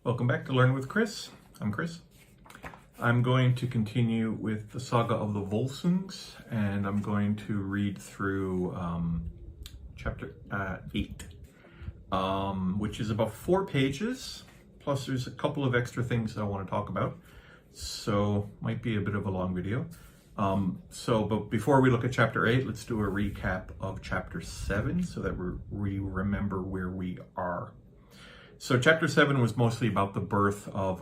Welcome back to Learn with Chris. I'm Chris. I'm going to continue with the Saga of the Volsungs, and I'm going to read through chapter 8, which is about 4 pages, plus there's a couple of extra things I want to talk about, so might be a bit of a long video. But before we look at chapter 8, let's do a recap of chapter 7 so that we remember where we are. So chapter 7 was mostly about the birth of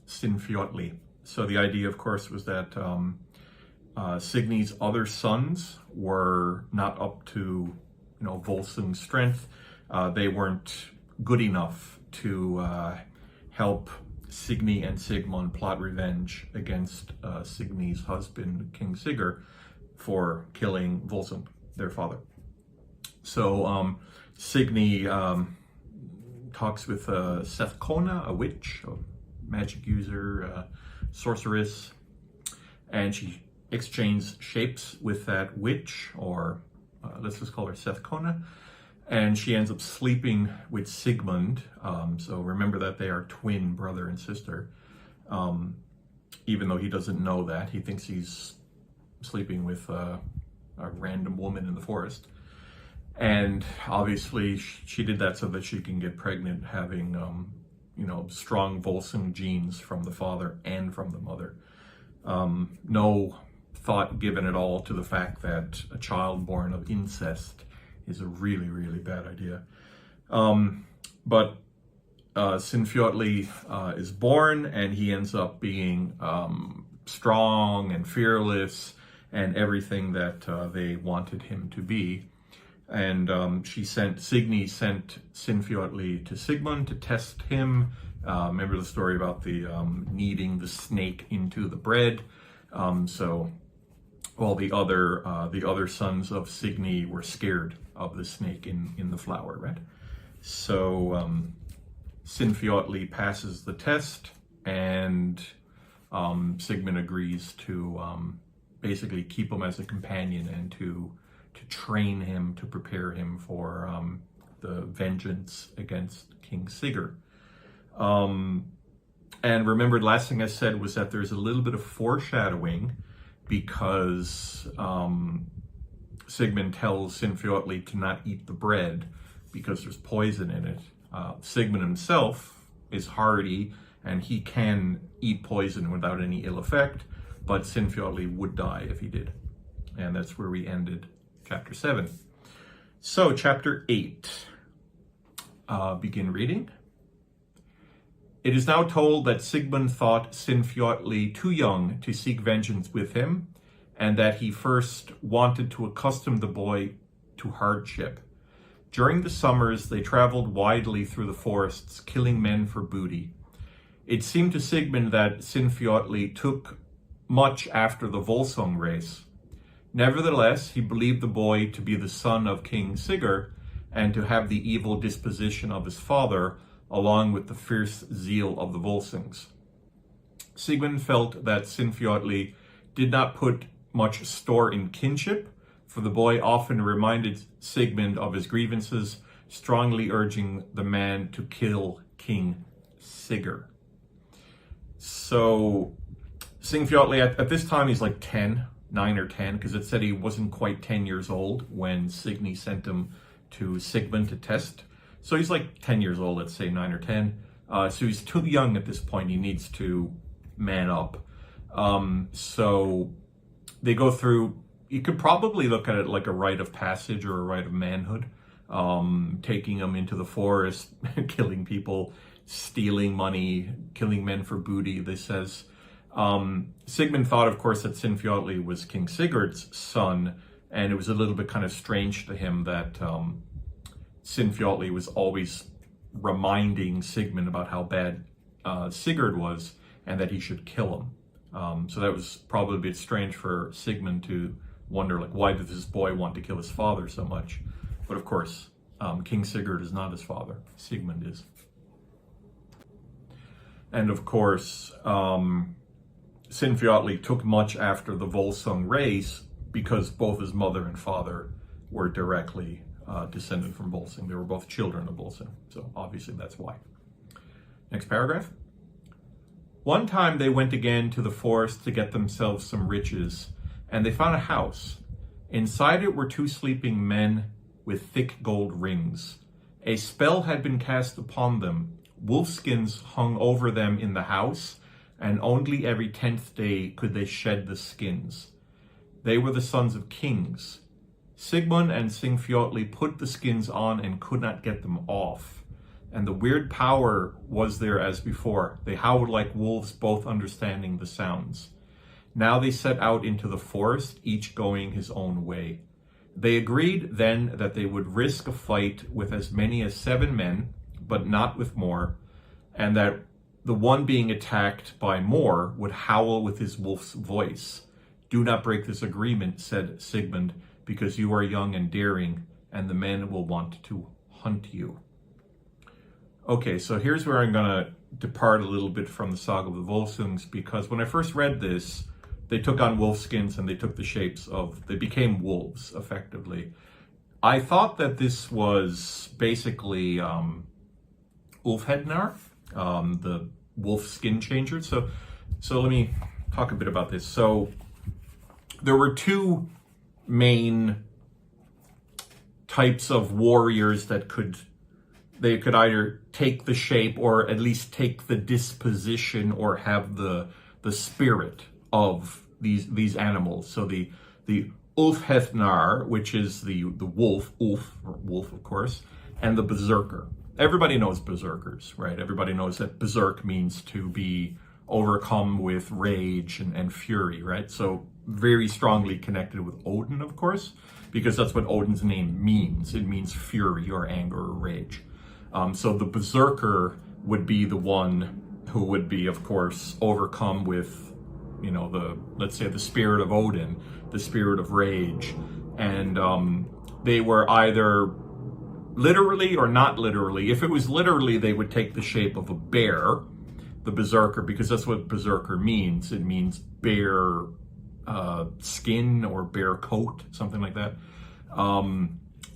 Sinfiotli. So the idea, of course, was that Signy's other sons were not up to, Volsung's strength. They weren't good enough to help Signy and Sigmund plot revenge against Signy's husband, King Sigurd, for killing Volsung, their father. So Signy talks with Sethkona, a witch, a magic user, sorceress, and she exchanges shapes with that witch, or let's just call her Sethkona, and she ends up sleeping with Sigmund. So remember that they are twin brother and sister, even though he doesn't know that. He thinks he's sleeping with a random woman in the forest. And obviously she did that so that she can get pregnant, having, strong Volsung genes from the father and from the mother. No thought given at all to the fact that a child born of incest is a really, really bad idea. But Sinfiotli is born, and he ends up being strong and fearless and everything that they wanted him to be. And Signy sent Sinfiotli to Sigmund to test him. Remember the story about the kneading the snake into the bread. So all the other sons of Signy were scared of the snake in the flour, right? So Sinfiotli passes the test, and Sigmund agrees to basically keep him as a companion and to train him, to prepare him for the vengeance against King Sigurd. And remember, last thing I said was that there's a little bit of foreshadowing, because Sigmund tells Sinfiotli to not eat the bread because there's poison in it. Sigmund himself is hardy, and he can eat poison without any ill effect, but Sinfiotli would die if he did. And that's where we ended chapter 7. So chapter 8, begin reading. It is now told that Sigmund thought Sinfiotli too young to seek vengeance with him, and that he first wanted to accustom the boy to hardship. During the summers, they traveled widely through the forests, killing men for booty. It seemed to Sigmund that Sinfiotli took much after the Volsung race. Nevertheless, he believed the boy to be the son of King Sigurd, and to have the evil disposition of his father, along with the fierce zeal of the Volsungs. Sigmund felt that Sinfiotli did not put much store in kinship, for the boy often reminded Sigmund of his grievances, strongly urging the man to kill King Sigurd. So Sinfiotli, at this time, he's like 9 or 10, because it said he wasn't quite 10 years old when Signy sent him to Sigmund to test. So he's like 10 years old, let's say 9 or 10. So he's too young at this point. He needs to man up. So they go through, you could probably look at it like a rite of passage or a rite of manhood, taking him into the forest, killing people, stealing money, killing men for booty. This says, Sigmund thought, of course, that Sinfiotli was King Sigurd's son, and it was a little bit kind of strange to him that Sinfiotli was always reminding Sigmund about how bad Sigurd was, and that he should kill him. So that was probably a bit strange for Sigmund to wonder, like, why did this boy want to kill his father so much? But of course, King Sigurd is not his father. Sigmund is. And of course, Sinfiotli took much after the Volsung race, because both his mother and father were directly descended from Volsung. They were both children of Volsung, so obviously that's why. Next paragraph. One time they went again to the forest to get themselves some riches, and they found a house. Inside it were two sleeping men with thick gold rings. A spell had been cast upon them. Wolfskins hung over them in the house, and only every 10th day could they shed the skins. They were the sons of kings. Sigmund and Sinfjotli put the skins on and could not get them off. And the weird power was there as before. They howled like wolves, both understanding the sounds. Now they set out into the forest, each going his own way. They agreed then that they would risk a fight with as many as 7 men, but not with more, and that the one being attacked by more would howl with his wolf's voice. Do not break this agreement, said Sigmund, because you are young and daring, and the men will want to hunt you. Okay, so here's where I'm going to depart a little bit from the Saga of the Volsungs, because when I first read this, they took on wolf skins and they took the shapes of, they became wolves, effectively. I thought that this was basically Ulfhednar, the wolf skin changer. So let me talk a bit about this. So there were 2 main types of warriors that they could either take the shape or at least take the disposition or have the spirit of these animals. So the Ulfhednar, which is the wolf, wolf of course, and the berserker. Everybody knows berserkers, right? Everybody knows that berserk means to be overcome with rage and fury, right? So very strongly connected with Odin, of course, because that's what Odin's name means. It means fury or anger or rage. So the berserker would be the one who would be, of course, overcome with, you know, let's say the spirit of Odin, the spirit of rage. And they were either literally or not literally. If it was literally, they would take the shape of a bear, the berserker, because that's what berserker means. It means bear skin or bear coat, something like that.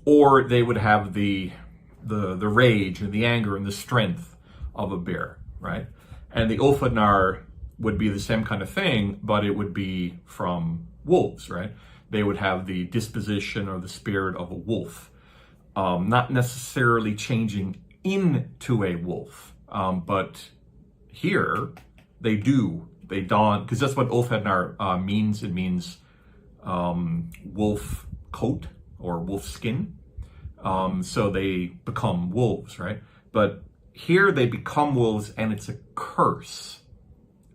Or they would have the rage and the anger and the strength of a bear, right? And the Ulfhednar would be the same kind of thing, but it would be from wolves, right? They would have the disposition or the spirit of a wolf, not necessarily changing into a wolf, but here they don, because that's what Ulfhednar means. It means wolf coat or wolf skin. So they become wolves, right? But here they become wolves, and it's a curse.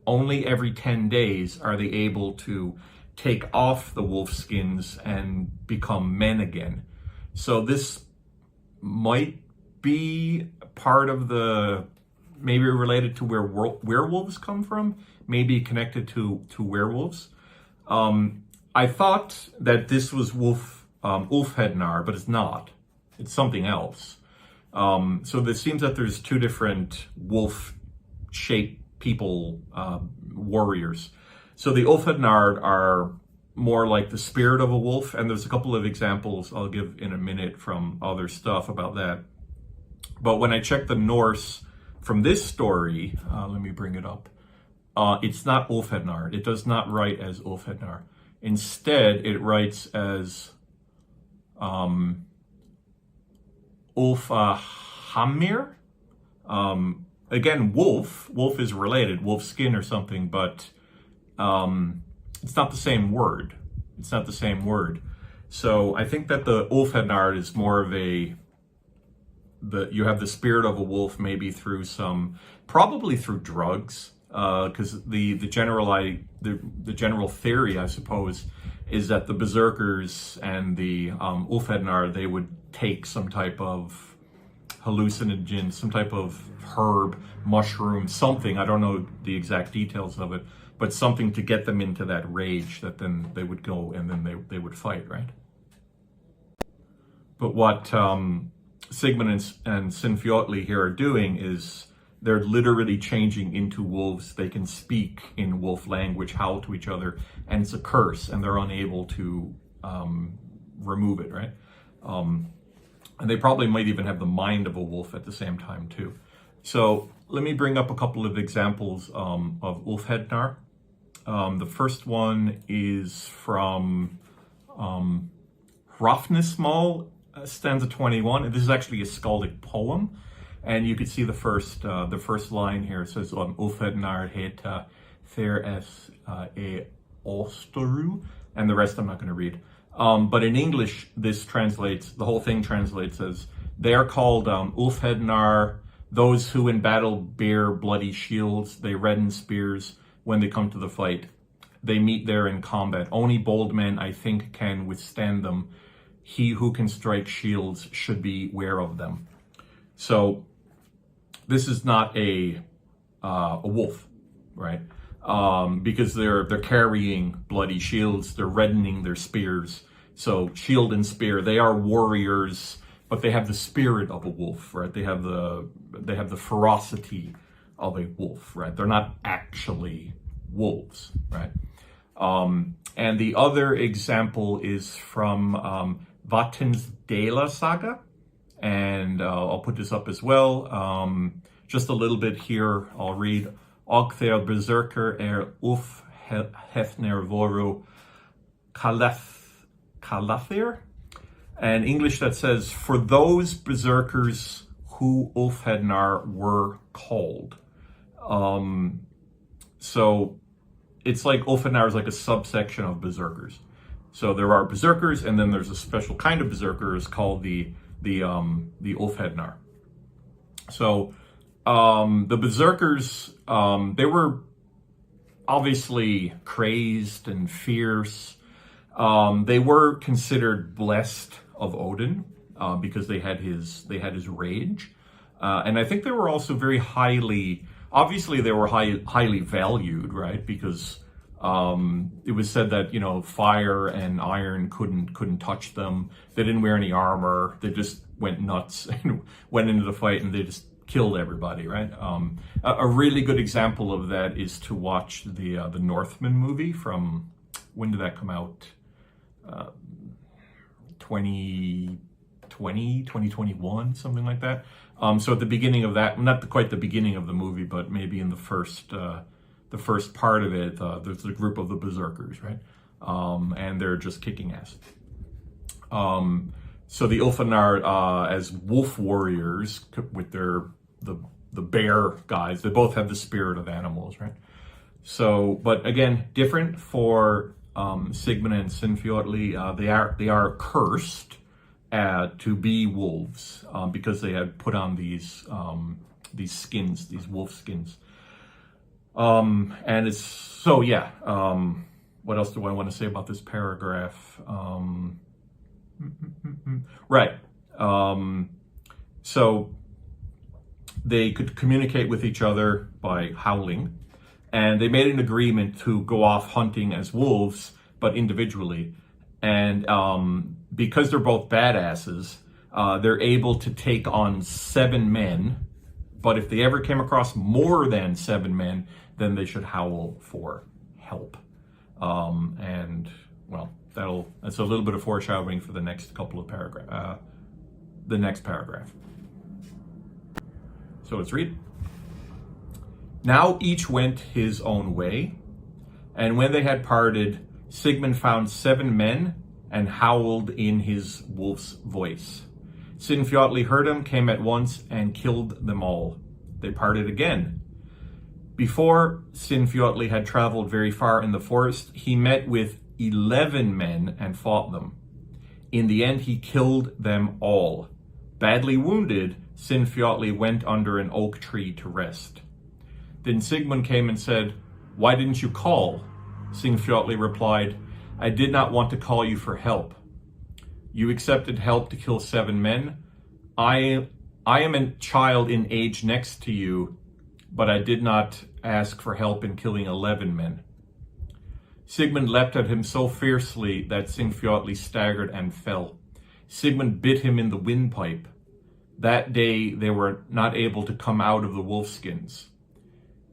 Only every 10 days are they able to take off the wolf skins and become men again. So this might be part of maybe related to where werewolves come from, maybe connected to werewolves. I thought that this was Ulfhednar, but it's not. It's something else. So it seems that there's 2 different wolf-shaped people, warriors. So the Ulfhednar are more like the spirit of a wolf, and there's a couple of examples I'll give in a minute from other stuff about that. But when I checked the Norse from this story, let me bring it up. It's not Ulfhednar. It does not write as Ulfhednar. Instead, it writes as Ulfhamir. Again, wolf. Wolf is related, wolf skin or something, but it's not the same word. It's not the same word. So I think that the Ulfhednar is more of you have the spirit of a wolf, maybe through probably through drugs, because the general theory, I suppose, is that the berserkers and the Ulfhednar, they would take some type of hallucinogen, some type of herb, mushroom, something. I don't know the exact details of it, but something to get them into that rage that then they would go and then they would fight, right? But what Sigmund and Sinfjotli here are doing is they're literally changing into wolves. They can speak in wolf language, howl to each other, and it's a curse, and they're unable to remove it, right? And they probably might even have the mind of a wolf at the same time, too. So let me bring up a couple of examples of Ulfhednar. The first one is from Hrafnismal, stanza 21. And this is actually a skaldic poem. And you can see the first line here. It says, Ulfhednar heta ther es e ostoru. And the rest I'm not going to read. But in English, the whole thing translates as, they are called Ulfhednar, those who in battle bear bloody shields. They redden spears when they come to the fight. They meet there in combat. Only bold men, I think, can withstand them. He who can strike shields should beware of them. So this is not a wolf, right? Because they're carrying bloody shields. They're reddening their spears. So shield and spear, they are warriors, but they have the spirit of a wolf, right? They have the ferocity of a wolf, right? They're not actually wolves, right? And the other example is from Vatnsdæla Saga, and I'll put this up as well. Just a little bit here, I'll read. Og their berserker hefner voru kalathir. And English that says, for those berserkers who Ulfhednar were called. So it's like Ulfhednar is like a subsection of berserkers. So there are berserkers, and then there's a special kind of berserkers called the Ulfhednar. So the berserkers, they were obviously crazed and fierce. They were considered blessed of Odin because they had his rage, and I think they were also very highly valued, right? Because it was said that fire and iron couldn't touch them. They didn't wear any armor. They just went nuts and went into the fight, and they just killed everybody, right? A really good example of that is to watch the Northman movie from, when did that come out? 2021, something like that. So at the beginning of that, not quite the beginning of the movie, but maybe in the first part of it, there's a group of the berserkers, right? And they're just kicking ass. So the Ulfhednar, as wolf warriors, with the bear guys, they both have the spirit of animals, right? So, but again, different for Sigmund and Sinfjotli. They are cursed to be wolves because they had put on these skins, these wolf skins. And it's so, yeah. What else do I want to say about this paragraph? Right. So they could communicate with each other by howling, and they made an agreement to go off hunting as wolves, but individually. And because they're both badasses, they're able to take on 7 men. But if they ever came across more than 7 men, then they should howl for help. And well, that's a little bit of foreshadowing for the next couple of paragraphs. The next paragraph. So let's read. Now each went his own way, and when they had parted, Sigmund found 7 men and howled in his wolf's voice. Sinfjotli heard him, came at once, and killed them all. They parted again. Before Sinfjotli had traveled very far in the forest, he met with 11 men and fought them. In the end, he killed them all. Badly wounded, Sinfjotli went under an oak tree to rest. Then Sigmund came and said, "Why didn't you call?" Sinfjotli replied, "I did not want to call you for help. You accepted help to kill 7 men. I am a child in age next to you, but I did not ask for help in killing 11 men." Sigmund leapt at him so fiercely that Sinfjotli staggered and fell. Sigmund bit him in the windpipe. That day they were not able to come out of the wolfskins.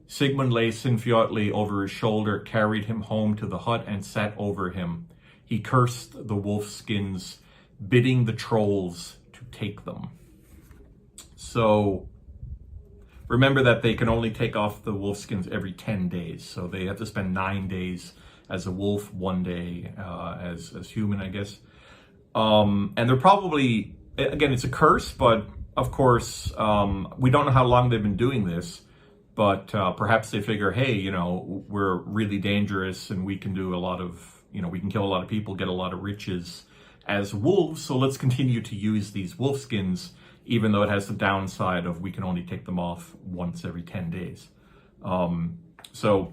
Sigmund lay Sinfjotli over his shoulder, carried him home to the hut, and sat over him. He cursed the wolfskins, bidding the trolls to take them. So remember that they can only take off the wolf skins every 10 days. So they have to spend 9 days as a wolf, 1 day as human, I guess. And they're probably, again, it's a curse, but of course, we don't know how long they've been doing this, but perhaps they figure, hey, you know, we're really dangerous and we can do a lot of, you know, we can kill a lot of people, get a lot of riches as wolves, so let's continue to use these wolf skins, even though it has the downside of we can only take them off once every 10 days. So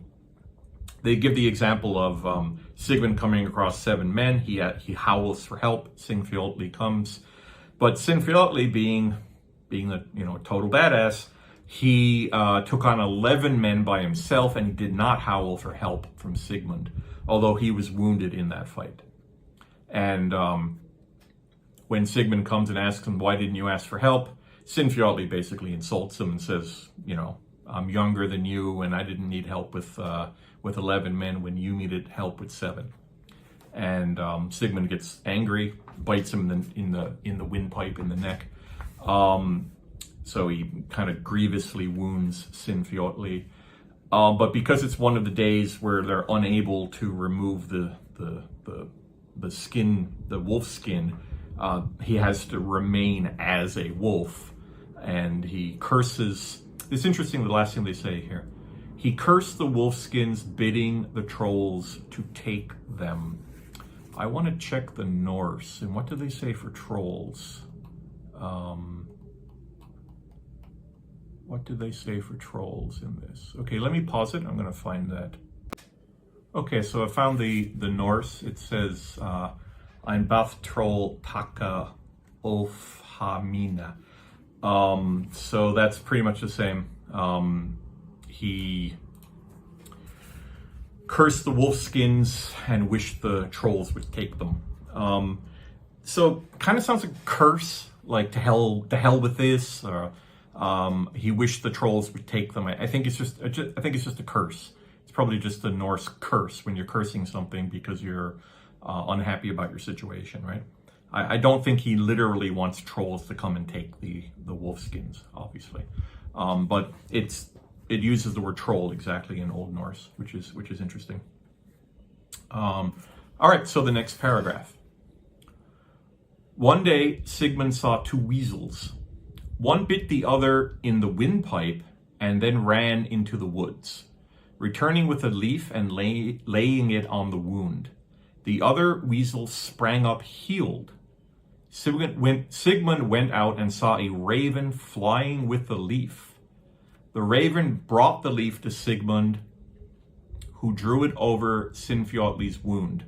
they give the example of Sigmund coming across 7 men. He howls for help. Sinfjotli comes, but Sinfjotli being the, you know, total badass, he took on 11 men by himself, and he did not howl for help from Sigmund, although he was wounded in that fight. And when Sigmund comes and asks him, why didn't you ask for help? Sinfjotli basically insults him and says, you know, I'm younger than you and I didn't need help with 11 men when you needed help with 7. And Sigmund gets angry, bites him in the windpipe in the neck. So he kind of grievously wounds Sinfjotli. But because it's one of the days where they're unable to remove the skin, the wolf skin, he has to remain as a wolf, and he curses. It's interesting, the last thing they say here. He cursed the wolf skins, bidding the trolls to take them. I want to check the Norse, and what do they say for trolls? What do they say for trolls in this? Okay, let me pause it. I'm going to find that. Okay, so I found the Norse. It says, Ein bath troll taka ulf hamina. So that's pretty much the same. He cursed the wolf skins and wished the trolls would take them. So kind of sounds like a curse, like to hell with this, or he wished the trolls would take them. I think it's just a curse. It's probably just the Norse curse when you're cursing something because you're unhappy about your situation, right? I don't think he literally wants trolls to come and take the wolf skins, obviously, but it uses the word troll exactly in Old Norse, which is interesting. All right, so the next paragraph. One day, Sigmund saw 2 weasels. One bit the other in the windpipe and then ran into the woods, returning with a leaf and laying it on the wound. The other weasel sprang up healed. Sigmund went out and saw a raven flying with the leaf. The raven brought the leaf to Sigmund, who drew it over Sinfjotli's wound.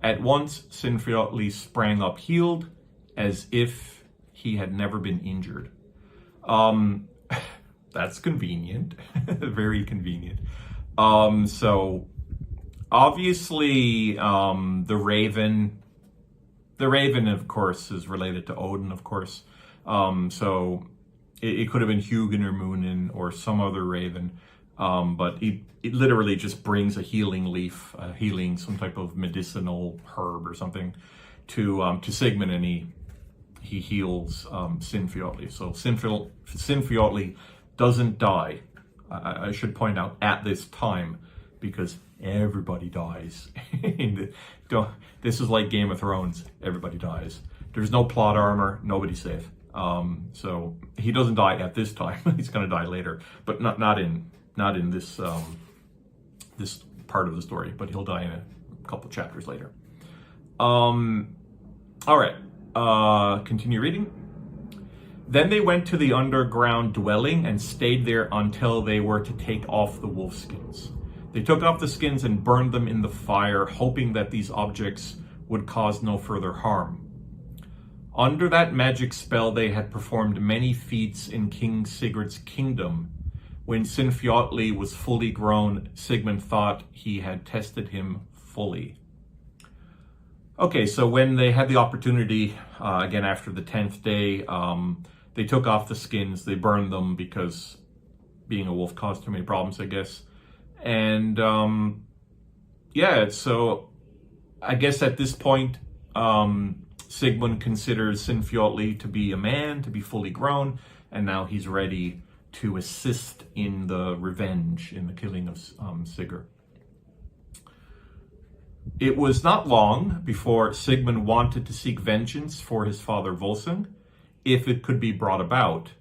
At once, Sinfjotli sprang up healed, as if he had never been injured. That's convenient, very convenient. So obviously, the raven, of course, is related to Odin, of course. So it could have been Hugin or Munin or some other raven. But it literally just brings a healing leaf, some type of medicinal herb or something to Sigmund, and he heals Sinfjotli. So Sinfjotli doesn't die. I should point out at this time, because everybody dies. This is like Game of Thrones. Everybody dies. There's no plot armor. Nobody's safe. So he doesn't die at this time. He's going to die later, but not in this this part of the story. But he'll die in a couple chapters later. All right. Continue reading. Then they went to the underground dwelling and stayed there until they were to take off the wolf skins. They took off the skins and burned them in the fire, hoping that these objects would cause no further harm. Under that magic spell, they had performed many feats in King Sigurd's kingdom. When Sinfjotli was fully grown, Sigmund thought he had tested him fully. Okay, so when they had the opportunity, again after the 10th day, they took off the skins, they burned them because being a wolf caused too many problems, I guess. And yeah, so I guess at this point, Sigmund considers Sinfjotli to be a man, to be fully grown, and now he's ready to assist in the revenge, in the killing of Sigurd. It was not long before Sigmund wanted to seek vengeance for his father Volsung, if it could be brought about.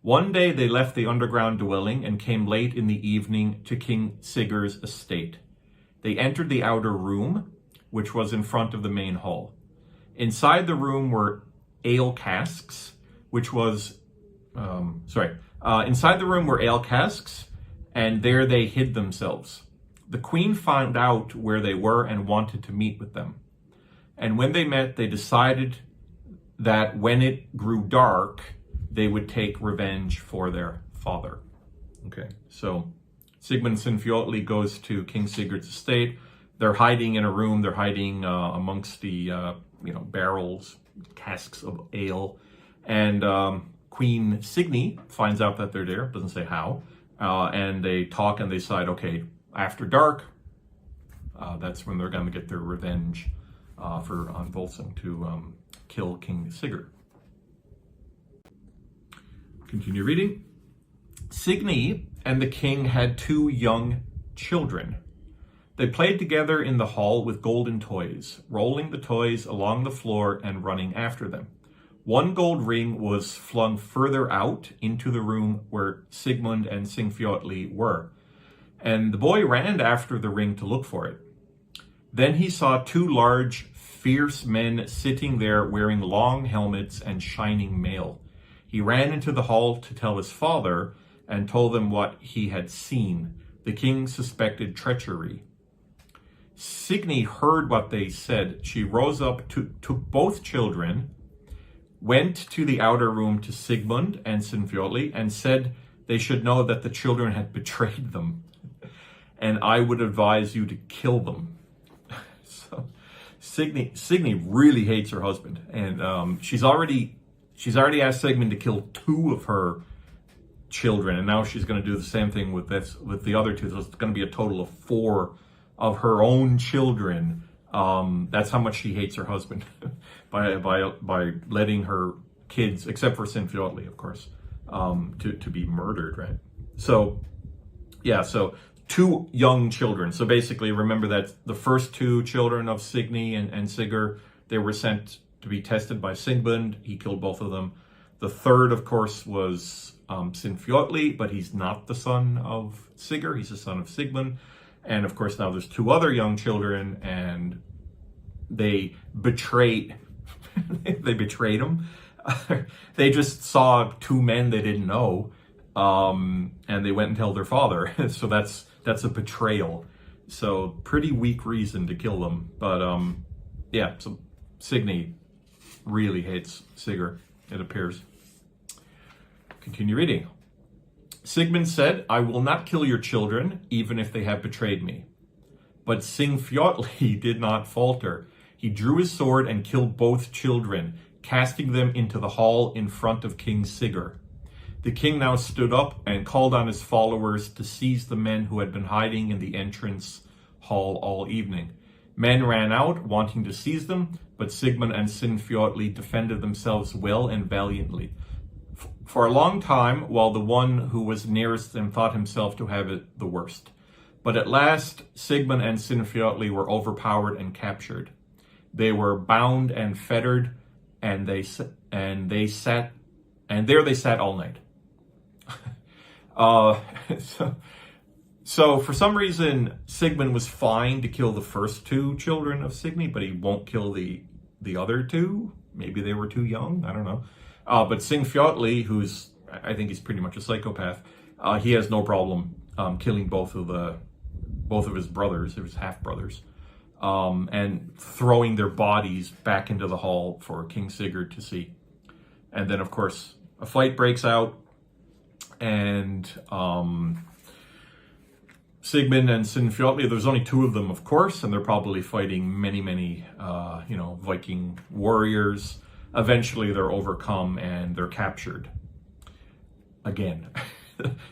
One day they left the underground dwelling and came late in the evening to King Sigurd's estate. They entered the outer room, which was in front of the main hall. Inside the room were ale casks, inside the room were ale casks, and there they hid themselves. The queen found out where they were and wanted to meet with them. And when they met, they decided that when it grew dark, they would take revenge for their father. Okay, so Sigmund Sinfjotli goes to King Sigurd's estate. They're hiding in a room. They're hiding amongst the barrels, casks of ale, and Queen Signy finds out that they're there. Doesn't say how, and they talk and they decide, okay, after dark, that's when they're going to get their revenge on Volsung to kill King Sigurd. Continue reading. Signy and the king had 2 young children. They played together in the hall with golden toys, rolling the toys along the floor and running after them. One gold ring was flung further out into the room where Sigmund and Sinfjotli were, and the boy ran after the ring to look for it. Then he saw 2 large, fierce men sitting there wearing long helmets and shining mail. He ran into the hall to tell his father and told them what he had seen. The king suspected treachery. Signy heard what they said. She rose up, took both children, went to the outer room to Sigmund and Sinfjotli, and said they should know that the children had betrayed them, and I would advise you to kill them. So Signy really hates her husband, and she's already asked Sigmund to kill 2 of her children, and now she's going to do the same thing with the other 2. So it's going to be a total of 4 of her own children. That's how much she hates her husband by letting her kids, except for Sinfjotli, of course, to be murdered, right? So, yeah, so 2 young children. So basically, remember that the first 2 children of Signy and Sigurd, they were sent to be tested by Sigmund. He killed both of them. The third, of course, was Sinfjotli, but he's not the son of Sigurd. He's the son of Sigmund. And of course, now there's 2 other young children, and they betrayed him. They just saw 2 men they didn't know, and they went and told their father. So that's a betrayal. So pretty weak reason to kill them. But yeah, so Signy really hates Sigurd, it appears. Continue reading. Sigmund said, I will not kill your children, even if they have betrayed me. But Sinfjotli did not falter. He drew his sword and killed both children, casting them into the hall in front of King Sigurd. The king now stood up and called on his followers to seize the men who had been hiding in the entrance hall all evening. Men ran out, wanting to seize them, but Sigmund and Sinfjotli defended themselves well and valiantly. For a long time, while the one who was nearest them thought himself to have it the worst. But at last, Sigmund and Sinfjotli were overpowered and captured. They were bound and fettered, and there they sat all night. So for some reason, Sigmund was fine to kill the first 2 children of Signy, but he won't kill the other 2. Maybe they were too young. I don't know. But Sinfjotli, I think he's pretty much a psychopath, he has no problem killing both of his brothers, his half-brothers, and throwing their bodies back into the hall for King Sigurd to see. And then, of course, a fight breaks out, and Sigmund and Sinfjotli, there's only 2 of them, of course, and they're probably fighting many, Viking warriors. Eventually, they're overcome and they're captured again.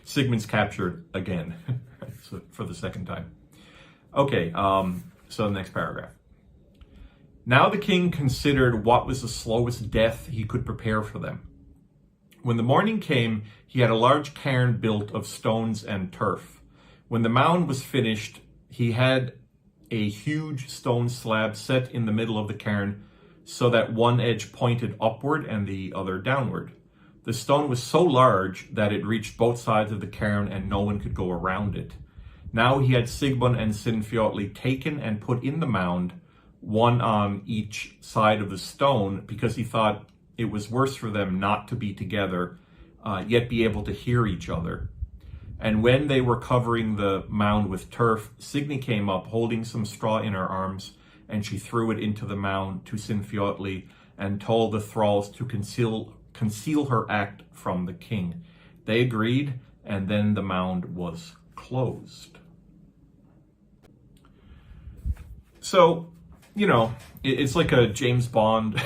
Sigmund's captured again, so for the second time. Okay, so the next paragraph. Now the king considered what was the slowest death he could prepare for them. When the morning came, he had a large cairn built of stones and turf. When the mound was finished, he had a huge stone slab set in the middle of the cairn so that one edge pointed upward and the other downward. The stone was so large that it reached both sides of the cairn and no one could go around it. Now he had Sigbun and Sinfiotli taken and put in the mound, one on each side of the stone, because he thought it was worse for them not to be together, yet be able to hear each other. And when they were covering the mound with turf, Signy came up, holding some straw in her arms, and she threw it into the mound to Sinfiotli and told the thralls to conceal her act from the king. They agreed, and then the mound was closed. So, it's like a James Bond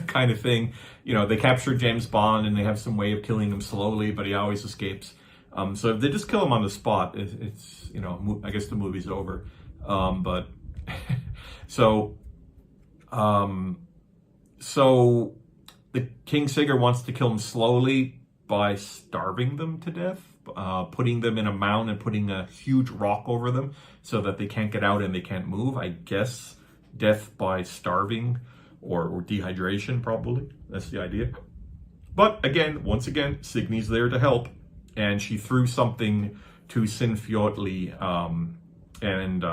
kind of thing. They capture James Bond and they have some way of killing him slowly, but he always escapes. So if they just kill him on the spot, it's I guess the movie's over. So the King Sigurd wants to kill them slowly by starving them to death, putting them in a mound and putting a huge rock over them so that they can't get out and they can't move. I guess death by starving or dehydration, probably. That's the idea. But once again, Signy's there to help. And she threw something to Sinfiotli, and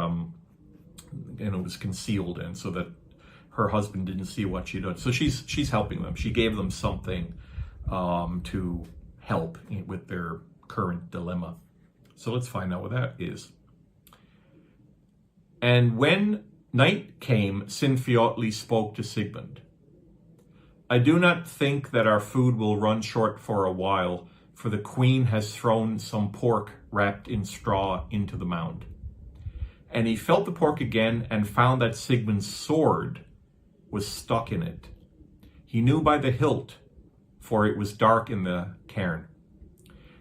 it was concealed, and so that her husband didn't see what she did. So she's helping them. She gave them something to help with their current dilemma. So let's find out what that is. And when night came, Sinfiotli spoke to Sigmund. I do not think that our food will run short for a while, for the queen has thrown some pork wrapped in straw into the mound. And he felt the pork again and found that Sigmund's sword was stuck in it. He knew by the hilt, for it was dark in the cairn.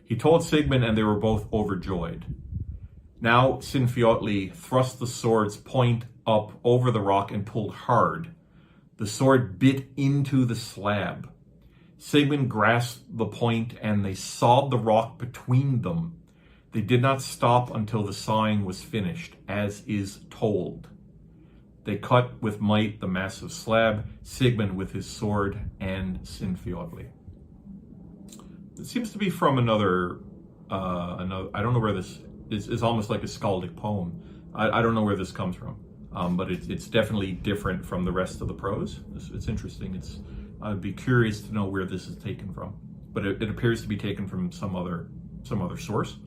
He told Sigmund, and they were both overjoyed. Now Sinfiotli thrust the sword's point up over the rock and pulled hard. The sword bit into the slab. Sigmund grasped the point, and they sawed the rock between them. They did not stop until the sawing was finished, as is told. They cut with might the massive slab, Sigmund with his sword, and Sinfiotli. It seems to be from another. I don't know where this is. It's almost like a skaldic poem. I don't know where this comes from, but it's definitely different from the rest of the prose. It's interesting. I'd be curious to know where this is taken from, but it appears to be taken from some other source.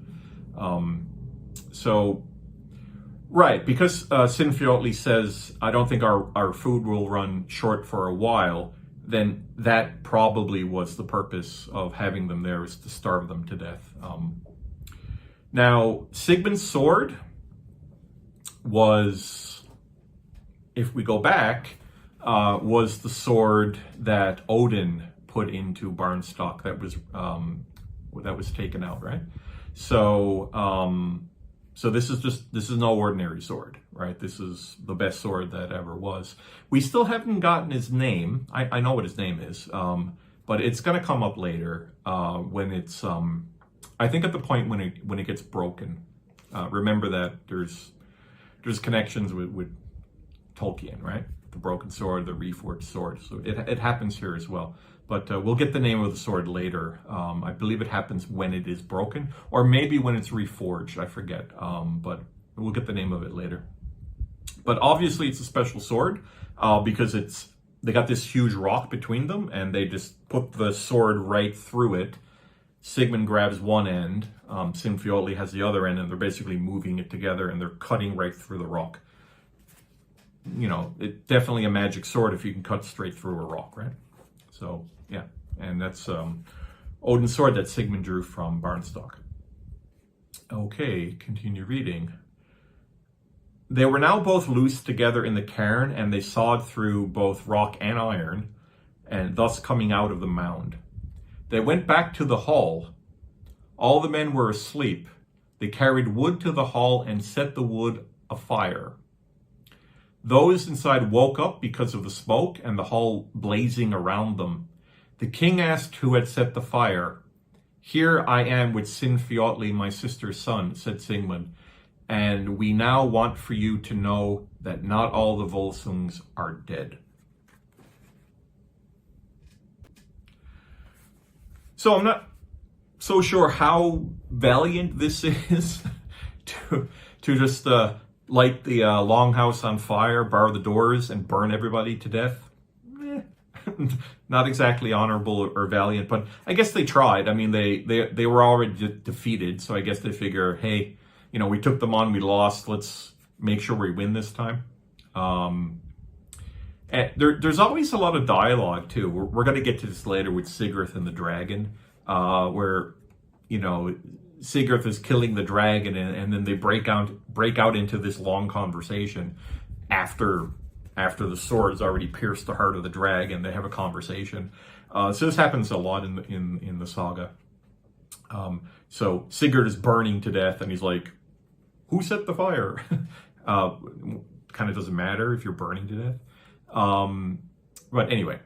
Right, because Sinfiotli says, I don't think our food will run short for a while, then that probably was the purpose of having them there, is to starve them to death. Now, Sigmund's sword was, if we go back, was the sword that Odin put into Barnstock that was taken out, right? So this is no ordinary sword, right? This is the best sword that ever was. We still haven't gotten his name. I know what his name is, but it's going to come up later when it's. I think at the point when it gets broken. Remember that there's connections with Tolkien, right? The broken sword, the reforged sword. So it happens here as well. But we'll get the name of the sword later. I believe it happens when it is broken, or maybe when it's reforged. I forget. But we'll get the name of it later. But obviously, it's a special sword because they got this huge rock between them, and they just put the sword right through it. Sigmund grabs one end, Sinfiotli has the other end, and they're basically moving it together, and they're cutting right through the rock. It's definitely a magic sword if you can cut straight through a rock, right? So, yeah, and that's Odin's sword that Sigmund drew from Barnstock. Okay, continue reading. They were now both loose together in the cairn, and they sawed through both rock and iron, and thus coming out of the mound. They went back to the hall. All the men were asleep. They carried wood to the hall and set the wood afire. Those inside woke up because of the smoke and the hall blazing around them. The king asked who had set the fire. Here I am with Sinfiotli, my sister's son, said Sigmund, and we now want for you to know that not all the Volsungs are dead. So I'm not so sure how valiant this is to just light the longhouse on fire, bar the doors, and burn everybody to death. Not exactly honorable or valiant, but I guess they tried. I mean, they were already defeated, so I guess they figure, hey, we took them on, we lost, let's make sure we win this time. And there's always a lot of dialogue too. We're going to get to this later with Sigurd and the dragon, where Sigurd is killing the dragon, and then they break out into this long conversation after the sword's already pierced the heart of the dragon. They have a conversation. So this happens a lot in the saga. So Sigurd is burning to death, and he's like, "Who set the fire?" Kind of doesn't matter if you're burning to death. But anyway,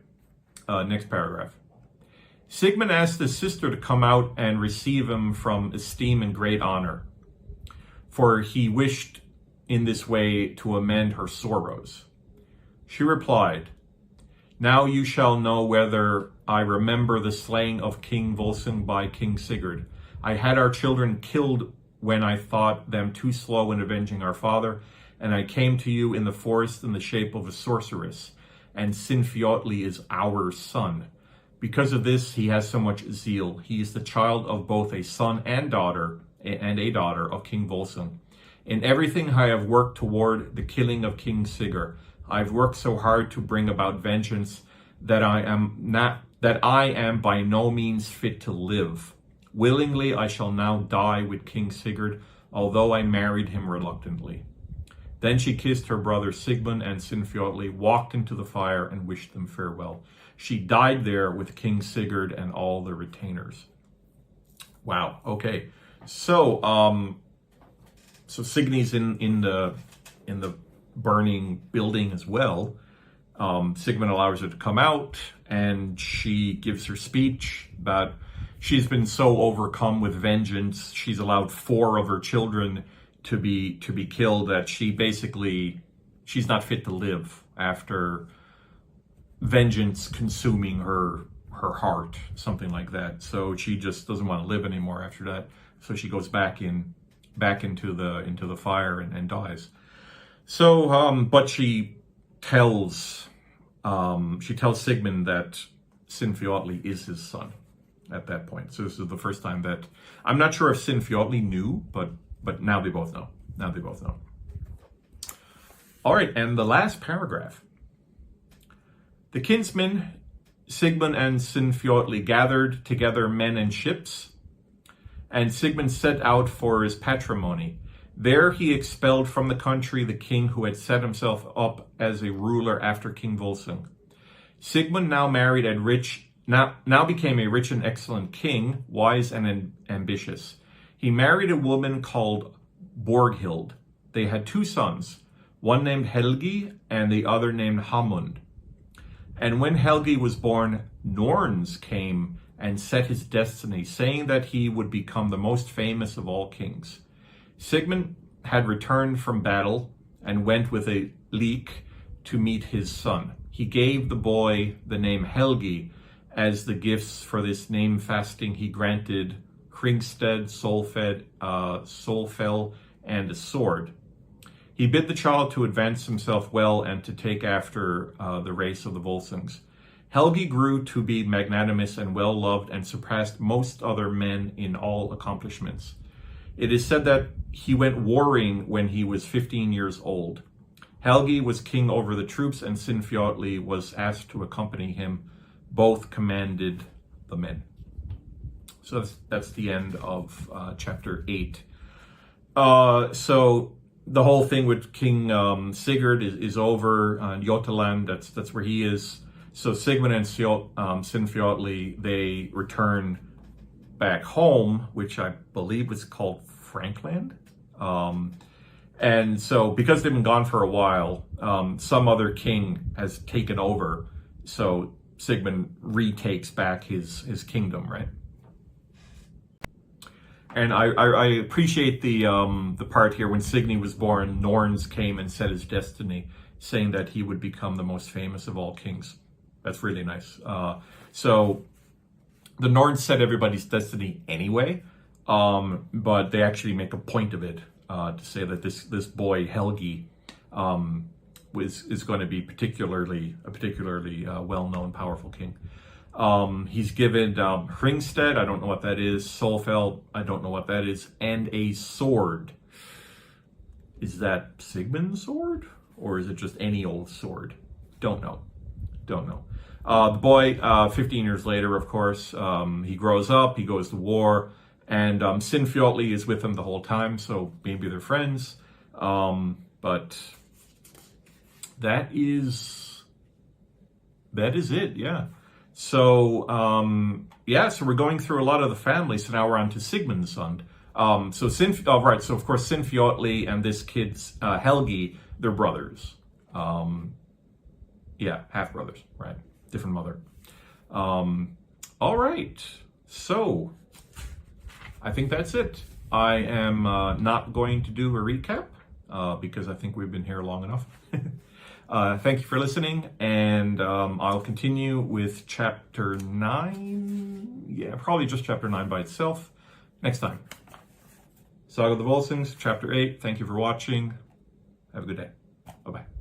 next paragraph. Sigmund asked his sister to come out and receive him from esteem and great honor, for he wished in this way to amend her sorrows. She replied, "Now you shall know whether I remember the slaying of King Volsung by King Sigurd. I had our children killed when I thought them too slow in avenging our father, and I came to you in the forest in the shape of a sorceress, and Sinfiotli is our son. Because of this, he has so much zeal. He is the child of both a son and a daughter of King Volsung. In everything I have worked toward the killing of King Sigurd. I've worked so hard to bring about vengeance that I am by no means fit to live. Willingly I shall now die with King Sigurd, although I married him reluctantly." Then she kissed her brother Sigmund, and Sinfiotli walked into the fire and wished them farewell. She died there with King Sigurd and all the retainers. Wow. Okay. So Signy's in the burning building as well. Sigmund allows her to come out, and she gives her speech about she's been so overcome with vengeance. She's allowed 4 of her children to be killed that she's not fit to live after vengeance consuming her heart, something like that. So she just doesn't want to live anymore after that. So she goes back into the fire and dies. So but she tells Sigmund that Sinfiotli is his son at that point. So this is the first time that I'm not sure if Sinfiotli knew, but now they both know. All right, and the last paragraph. The kinsmen, Sigmund and Sinfiotli, gathered together men and ships, and Sigmund set out for his patrimony. There he expelled from the country the king who had set himself up as a ruler after King Volsung. Sigmund now became a rich and excellent king, wise and ambitious. He married a woman called Borghild. They had 2 sons, one named Helgi and the other named Hamund. And when Helgi was born, Norns came and set his destiny, saying that he would become the most famous of all kings. Sigmund had returned from battle and went with a leek to meet his son. He gave the boy the name Helgi. As the gifts for this name fasting, he granted Hringstead, Solfell, and a sword. He bid the child to advance himself well and to take after the race of the Volsungs. Helgi grew to be magnanimous and well-loved and surpassed most other men in all accomplishments. It is said that he went warring when he was 15 years old. Helgi was king over the troops, and Sinfiotli was asked to accompany him. Both commanded the men. So that's the end of chapter 8. So the whole thing with King Sigurd is over. Jotunland, that's where he is. So Sigmund and Sinfiotli, they return back home, which I believe was called Frankland. And so because they've been gone for a while, some other king has taken over. So Sigmund retakes back his kingdom, right? And I appreciate the part here when Signy was born, Norns came and set his destiny, saying that he would become the most famous of all kings. That's really nice. So the Norns set everybody's destiny anyway, but they actually make a point of it to say that this boy Helgi is going to be a particularly well-known, powerful king. He's given Hringstead, I don't know what that is, Solfeld, I don't know what that is, and a sword. Is that Sigmund's sword? Or is it just any old sword? Don't know. The boy, 15 years later, of course, he grows up, he goes to war, and Sinfjotli is with him the whole time, so maybe they're friends. But that is it, yeah. So, so we're going through a lot of the family, so now we're on to Sigmundsson. So of course, Sinfjotli and this kid's Helgi, they're brothers. Half brothers, right? Different mother. All right, so I think that's it. I am not going to do a recap because I think we've been here long enough. Thank you for listening, and I'll continue with chapter 9. Yeah, probably just chapter 9 by itself next time. Saga of the Volsungs, chapter 8. Thank you for watching. Have a good day. Bye-bye.